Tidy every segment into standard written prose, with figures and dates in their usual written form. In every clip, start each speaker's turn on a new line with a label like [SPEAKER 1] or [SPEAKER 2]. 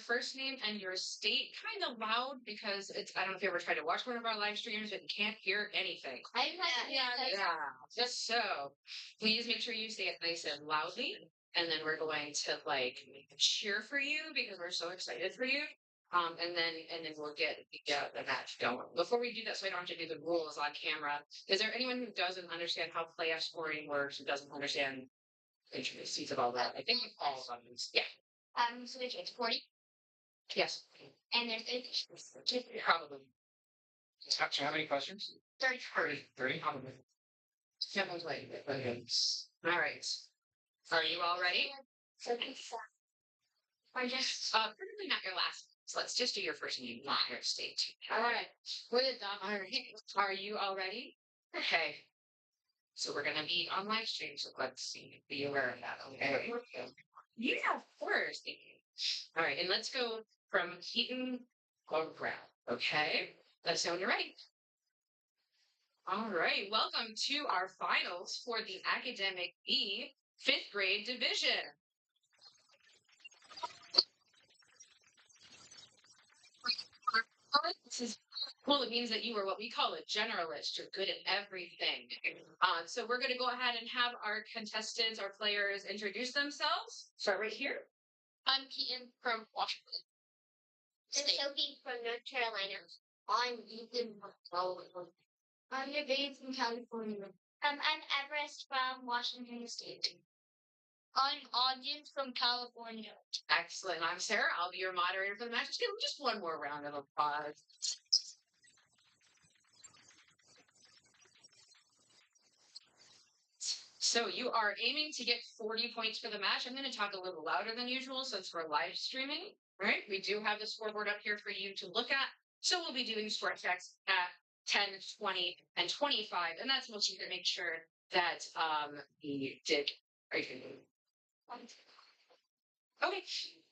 [SPEAKER 1] first name and your state kind of loud because I don't know if you ever tried to watch one of our live streams, but you can't hear anything. Yeah. Just so, please make sure you say it nice and loudly. And then we're going to like cheer for you because we're so excited for you. And then we'll get the match going. Before we do that, so I don't have to do the rules on camera. Is there anyone who doesn't understand how playoff scoring works, who doesn't understand the intricacies of all that? I think all of them. Yeah.
[SPEAKER 2] So it's 40,
[SPEAKER 1] Yes.
[SPEAKER 2] and there's 30.
[SPEAKER 1] Probably. So how many questions?
[SPEAKER 2] 30.
[SPEAKER 1] 30. Probably. Someone's waiting. Okay. All right. Are you all ready?
[SPEAKER 2] So it's, or just,
[SPEAKER 1] Probably not your last. So let's just do your first name, not your state.
[SPEAKER 2] all right.
[SPEAKER 1] All right. Are you all ready? Okay. So we're gonna be on live stream, so let's see. Be aware of that. Okay. Yeah, of course. Thank you. All right, and let's go from Keaton around. Okay. Let's know when you're ready. All right. Welcome to our finals for the Academic B 5th grade division. This is cool. It means that you are what we call a generalist. You're good at everything. So we're going to go ahead and have our contestants, our players, introduce themselves. Start right here.
[SPEAKER 2] I'm Keaton from Washington. I'm Sophie from North Carolina. I'm Ethan from I'm Nevada from California. I'm Everest from Washington State. I'm Audience from California.
[SPEAKER 1] Excellent. I'm Sarah. I'll be your moderator for the match. Let's give them just one more round of applause. So you are aiming to get 40 points for the match. I'm going to talk a little louder than usual since we're live streaming, right? We do have the scoreboard up here for you to look at. So we'll be doing score checks at 10, 20, and 25. And that's mostly to make sure that we did. Are you okay.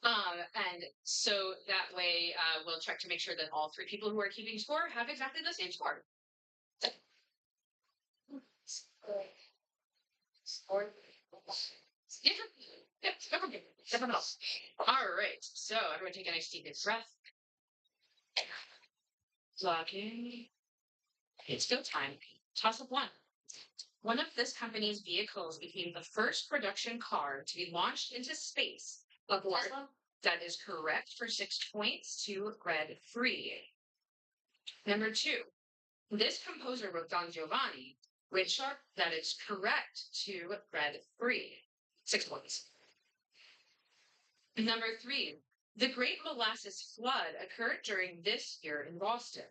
[SPEAKER 1] And so that way we'll check to make sure that all three people who are keeping score have exactly the same score. Yeah. All right. So everyone take a nice deep breath. Locking. It's go time. Toss up one. One of this company's vehicles became the first production car to be launched into space. Aboard. That is correct for 6 points to Red Free. Number 2. This composer wrote Don Giovanni, which that is correct to Red Free. 6 points. Number 3. The Great Molasses Flood occurred during this year in Boston.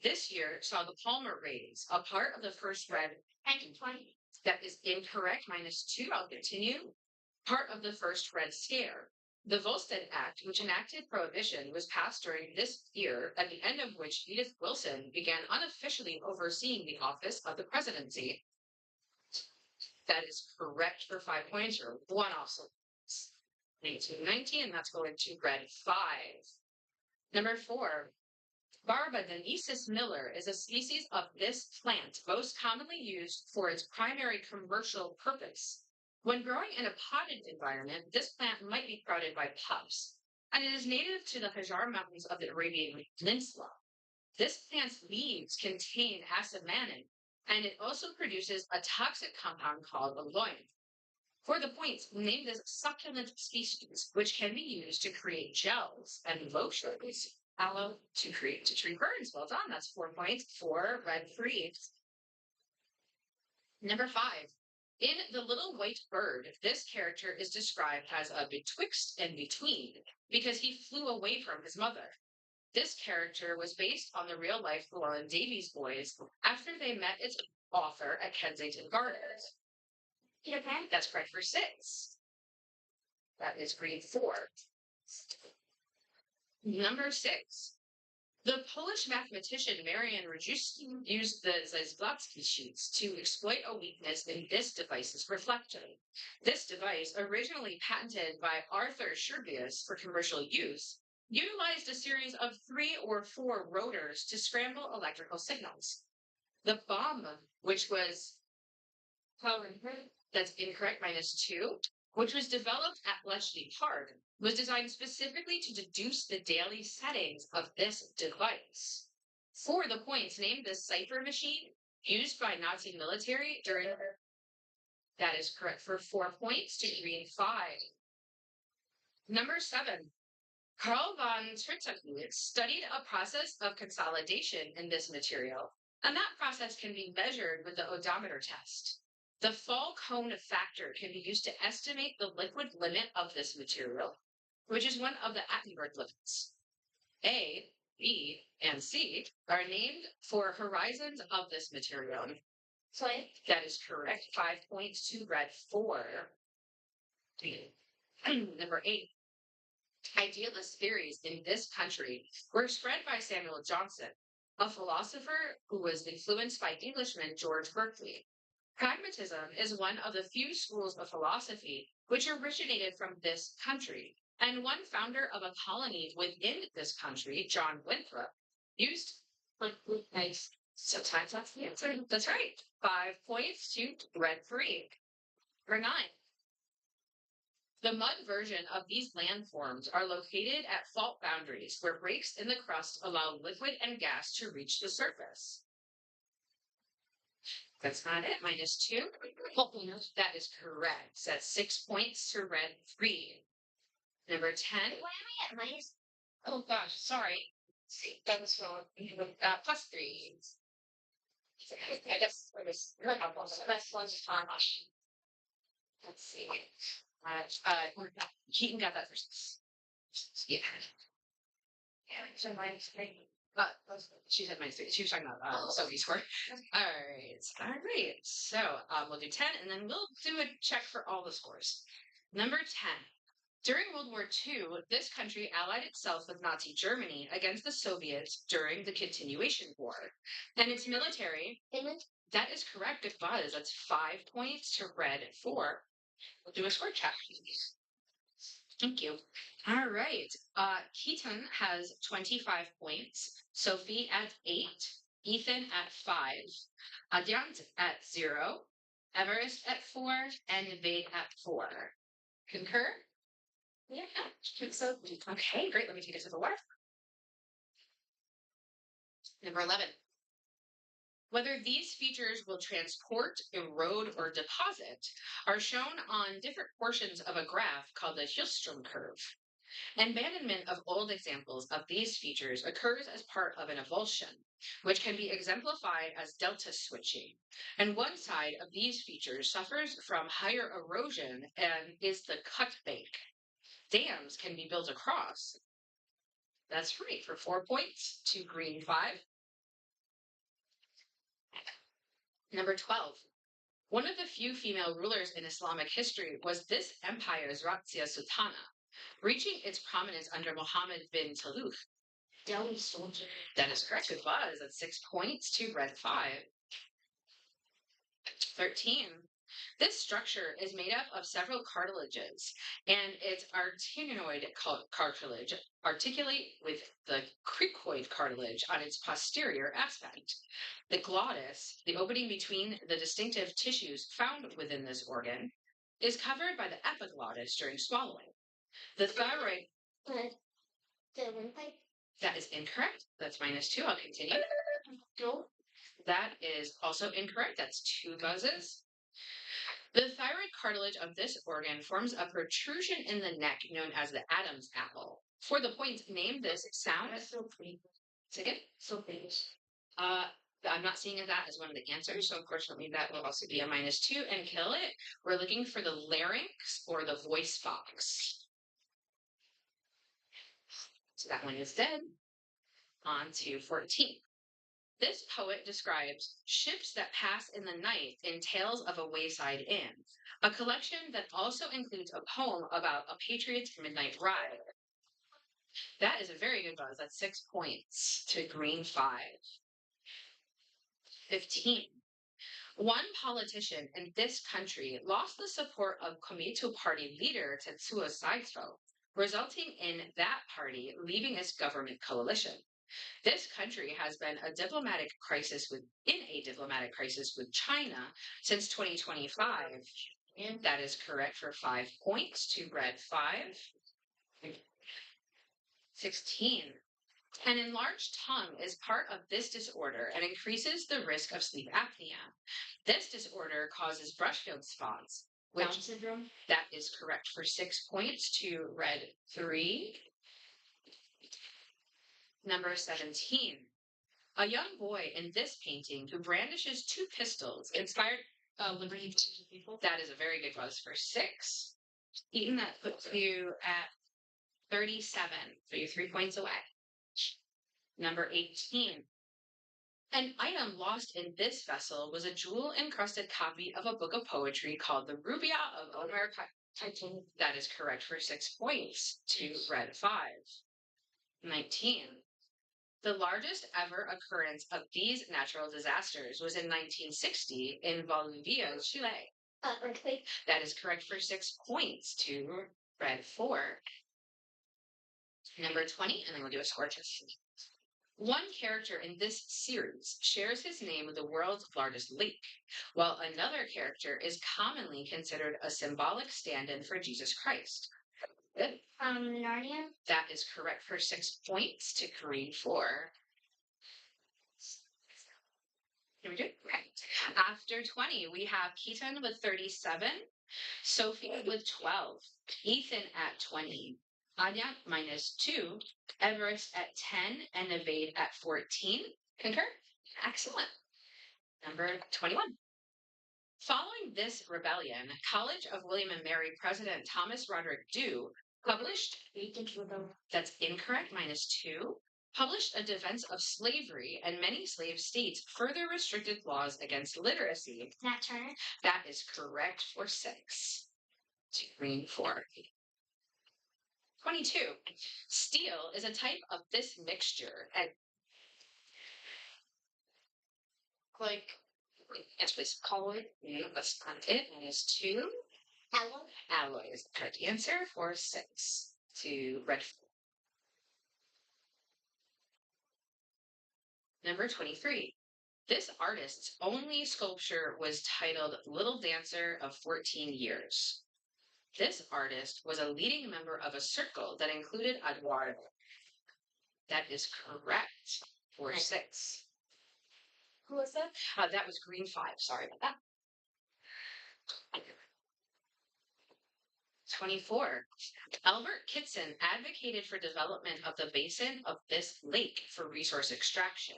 [SPEAKER 1] This year saw the Palmer raids, a part of the first Red.
[SPEAKER 2] 1920.
[SPEAKER 1] That is incorrect. -2. I'll continue. Part of the first Red Scare. The Volstead Act, which enacted prohibition, was passed during this year, at the end of which Edith Wilson began unofficially overseeing the office of the presidency. That is correct for 5 points, or one also. 1919, and that's going to Red 5. Number 4. Barbadensis miller is a species of this plant most commonly used for its primary commercial purpose. When growing in a potted environment, this plant might be crowded by pups, and it is native to the Hajar Mountains of the Arabian Peninsula. This plant's leaves contain asamannan, and it also produces a toxic compound called aloin. For the points, name this succulent species, which can be used to create gels and lotions. Aloe to treat burns. Well done. That's 4 points for Red Free. Number 5. In The Little White Bird, this character is described as a betwixt and between because he flew away from his mother. This character was based on the real-life Llewellyn Davies boys after they met its author at Kensington Gardens.
[SPEAKER 2] Peter Pan?
[SPEAKER 1] That's correct for 6. That is grade 4. Number 6. The Polish mathematician Marian Rejewski used the Zazblatsky sheets to exploit a weakness in this device's reflector. This device, originally patented by Arthur Scherbius for commercial use, utilized a series of 3 or 4 rotors to scramble electrical signals. The bomb, which was that's incorrect, -2. which was developed at Bletchley Park, was designed specifically to deduce the daily settings of this device. For the points, name the cipher machine used by Nazi military during. That is correct for 4 points to green 5. Number 7. Carl von Treptow studied a process of consolidation in this material, and that process can be measured with the odometer test. The fall cone factor can be used to estimate the liquid limit of this material, which is one of the Attenberg limits. A, B, and C are named for horizons of this material. That is correct. 5 points to red 4. Number 8. Idealist theories in this country were spread by Samuel Johnson, a philosopher who was influenced by Englishman George Berkeley. Pragmatism is one of the few schools of philosophy which originated from this country, and one founder of a colony within this country, John Winthrop, used nice. Sometimes that's the answer. That's right. 5 points to red 3. Number 9. The mud version of these landforms are located at fault boundaries where breaks in the crust allow liquid and gas to reach the surface. That's not it. -2. That is correct. That's 6 points to red 3. Number 10.
[SPEAKER 2] Why am I at minus?
[SPEAKER 1] Oh gosh, sorry. That was wrong. +3. I guess it was Let's see. Keaton got that first. Yeah. So -3. She said -3. She was talking about Sophie's score. All right. So we'll do 10, and then we'll do a check for all the scores. Number 10. During World War II, this country allied itself with Nazi Germany against the Soviets during the Continuation War. And its military, that is correct, it was. That's 5 points to red 4. We'll do a score check. Thank you. All right. Keaton has 25 points. Sophie at 8. Ethan at 5. Adyant at 0. Everest at 4. And Vade at 4. Concur? Yeah. So, okay, great. Let me take a sip of water. Number 11. Whether these features will transport, erode, or deposit are shown on different portions of a graph called the Hjulström curve. Abandonment of old examples of these features occurs as part of an avulsion, which can be exemplified as delta switching. And one side of these features suffers from higher erosion and is the cut bank. Dams can be built across. That's right, for 4 points to green 5. Number 12. One of the few female rulers in Islamic history was this empire's Razia Sultana, reaching its prominence under Muhammad bin Taluq. Delhi soldier. That is correct. It was at 6 points to red 5. 13. This structure is made up of several cartilages, and its arytenoid cartilage articulate with the cricoid cartilage on its posterior aspect. The glottis, the opening between the distinctive tissues found within this organ, is covered by the epiglottis during swallowing. The thyroid. That is incorrect. That's -2. I'll continue. No. That is also incorrect. That's 2 buzzes. The thyroid cartilage of this organ forms a protrusion in the neck known as the Adam's apple. For the points, name this sound. That's so pretty. Second? So pretty. I'm not seeing that as one of the answers, so unfortunately that will also be a -2 and kill it. We're looking for the larynx or the voice box. So that one is dead. On to 14. This poet describes ships that pass in the night in Tales of a Wayside Inn, a collection that also includes a poem about a patriot's midnight ride. That is a very good buzz. That's 6 points to green 5. 15. One politician in this country lost the support of Komeito Party leader Tetsuo Saito, resulting in that party leaving its government coalition. This country has been in a diplomatic crisis with China since 2025, And that is correct for 5 points to red 5. 16. An enlarged tongue is part of this disorder and increases the risk of sleep apnea. This disorder causes Brushfield spots, which
[SPEAKER 2] Down syndrome.
[SPEAKER 1] that is correct for 6 points to red 3. Number 17. A young boy in this painting who brandishes 2 pistols inspired
[SPEAKER 2] Liberty for people.
[SPEAKER 1] that is a very good buzz for 6. Eaton, that puts you at 37. So you're 3 points away. Number 18. An item lost in this vessel was a jewel-encrusted copy of a book of poetry called the Rubaiyat of Omar Khayyam. That is correct for 6 points to red 5. 19. The largest ever occurrence of these natural disasters was in 1960 in Bolivia, Chile.
[SPEAKER 2] Earthquake.
[SPEAKER 1] That is correct for 6 points to red 4. Number 20, and then we'll do a score test. One character in this series shares his name with the world's largest lake, while another character is commonly considered a symbolic stand-in for Jesus Christ. Good.
[SPEAKER 2] Narnia.
[SPEAKER 1] That is correct for 6 points to green 4. Here we go. Okay. After 20, we have Keaton with 37, Sophie with 12, Ethan at 20, Anya minus 2, Everest at 10, and Evade at 14. Concur? Excellent. Number 21. Following this rebellion, College of William and Mary President Thomas Roderick Dew published, that's incorrect, minus 2, published a defense of slavery, and many slave states further restricted laws against literacy.
[SPEAKER 2] Nat Turner.
[SPEAKER 1] That is correct for 6. To green 4. 22. Steel is a type of this mixture. And
[SPEAKER 2] Like.
[SPEAKER 1] yes, please. Colloid. That's not it. Minus 2. Alloy is the correct answer for 6. To red 4. Number 23. This artist's only sculpture was titled Little Dancer of 14 Years. This artist was a leading member of a circle that included Eduardo. That is correct for 6.
[SPEAKER 2] Who was that?
[SPEAKER 1] That was green 5. Sorry about that. 24. Albert Kitson advocated for development of the basin of this lake for resource extraction,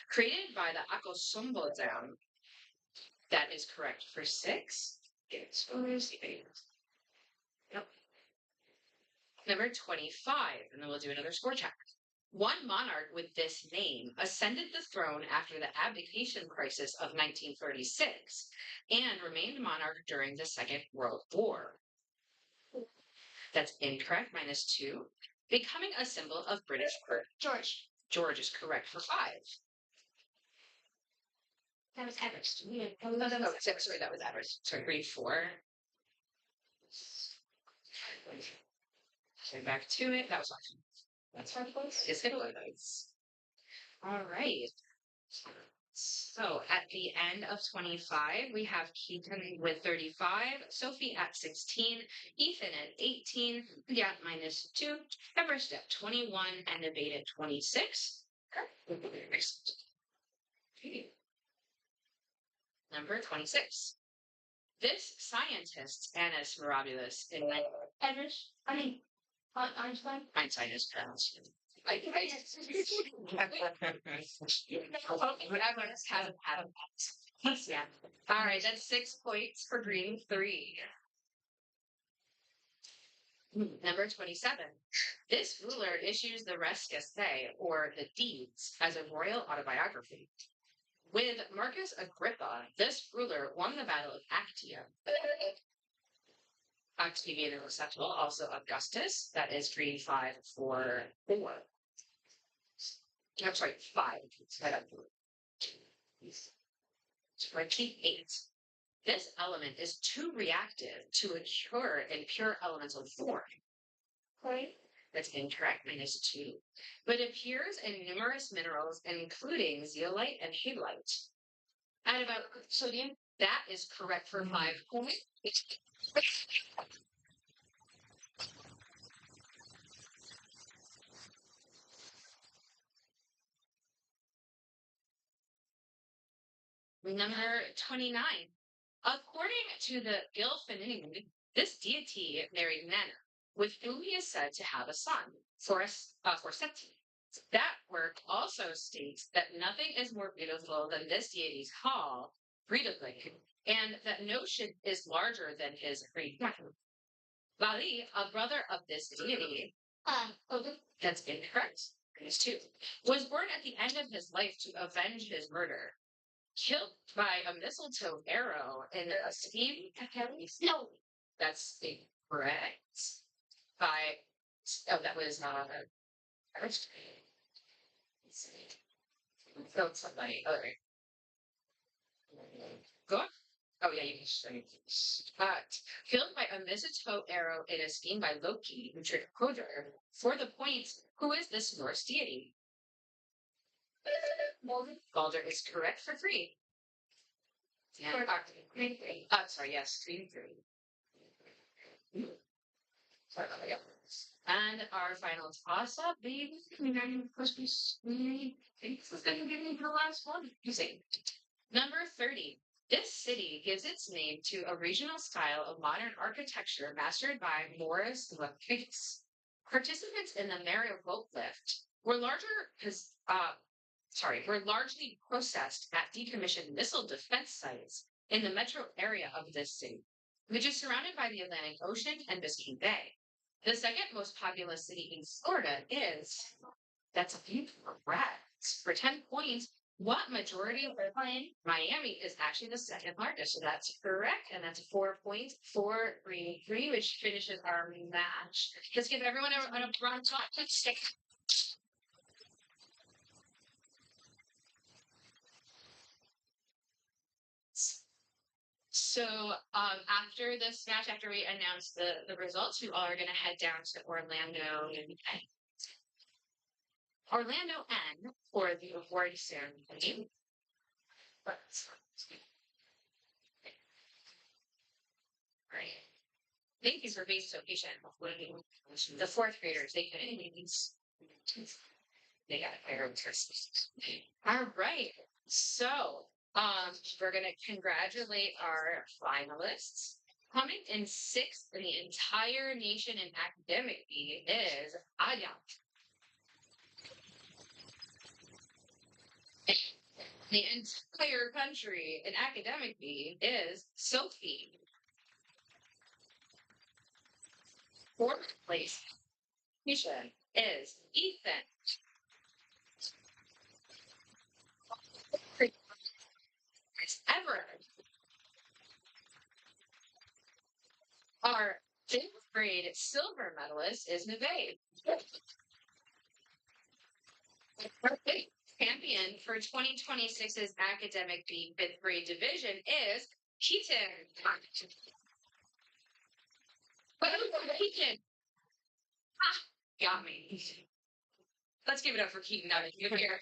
[SPEAKER 1] created by the Akosombo Dam. That is correct for 6. Yep. Number 25, and then we'll do another score check. One monarch with this name ascended the throne after the abdication crisis of 1936 and remained monarch during the Second World War. That's incorrect, minus 2. Becoming a symbol of British courage.
[SPEAKER 2] George.
[SPEAKER 1] George is correct for 5.
[SPEAKER 2] That was Everest.
[SPEAKER 1] Sorry, that was Everest. Sorry, grade 4. So back to it. That was awesome.
[SPEAKER 2] That's 5 points.
[SPEAKER 1] Yes, it was. All right. So at the end of 25, we have Keaton with 35, Sophie at 16, Ethan at 18, yeah, minus 2, Everest at 21, and Evade at 26. Number 26. This scientist, Annus Mirabilis, in
[SPEAKER 2] Einstein.
[SPEAKER 1] Einstein is pronounced. Yeah. All right, that's 6 points for green 3. Number 27. This ruler issues the Res Gestae, or the Deeds, as a royal autobiography. With Marcus Agrippa, this ruler won the Battle of Actium. Octavian and Septual, also Augustus. That is green 5 for 4. I'm sorry, 5. 28. This element is too reactive to occur in pure elemental form.
[SPEAKER 2] Right.
[SPEAKER 1] That's incorrect, minus 2. But appears in numerous minerals, including zeolite and halite. At about
[SPEAKER 2] Sodium.
[SPEAKER 1] That is correct for 5 points. Number 29. According to the Gylfaginning, this deity married Nanna, with whom he is said to have a son, Forseti. That work also states that nothing is more beautiful than this deity's hall, Breidablik, and that no ship is larger than his great one. Vali, a brother of this deity, that's incorrect. Minus 2. Was born at the end of his life to avenge his murder. Killed by a mistletoe arrow in a scheme. No, that's incorrect. By that was killed somebody. Oh, right. Go on. Oh yeah, you can say. Killed by a mistletoe arrow in a scheme by Loki, who tricked Hodor. For the points, who is this Norse deity? Balder is correct for 3. Yeah. Sorry, yes, 3. Sorry about that. And our final toss up, baby. Christmas. Thanks for getting the last one. You see. Number 30. This city gives its name to a regional style of modern architecture mastered by Morris Lepkis. Participants in the Mario Boat Lift were were largely processed at decommissioned missile defense sites in the metro area of this city, which is surrounded by the Atlantic Ocean and Biscayne Bay. The second most populous city in Florida is, that's a few correct. For 10 points, what majority of Miami is actually the second largest? So that's correct, and that's 4 points. 4, 3, 3, which finishes our match. Let's give everyone a round of applause. So after this match, after we announce the results, we all are going to head down to Orlando N for the award ceremony. Right. Thank you for being so patient. The 4th graders, they couldn't even. They got a pair of Christmas. All right. So we're going to congratulate our finalists. Coming in 6th in the entire nation in academic B is Aya. The entire country in academic B is Sophie. 4th place Misha is Ethan. It's Everett. Our 5th grade silver medalist is Neve. Our champion for 2026's academic B 5th grade division is Keaton. Keaton. Got me. Let's give it up for Keaton. Now, here.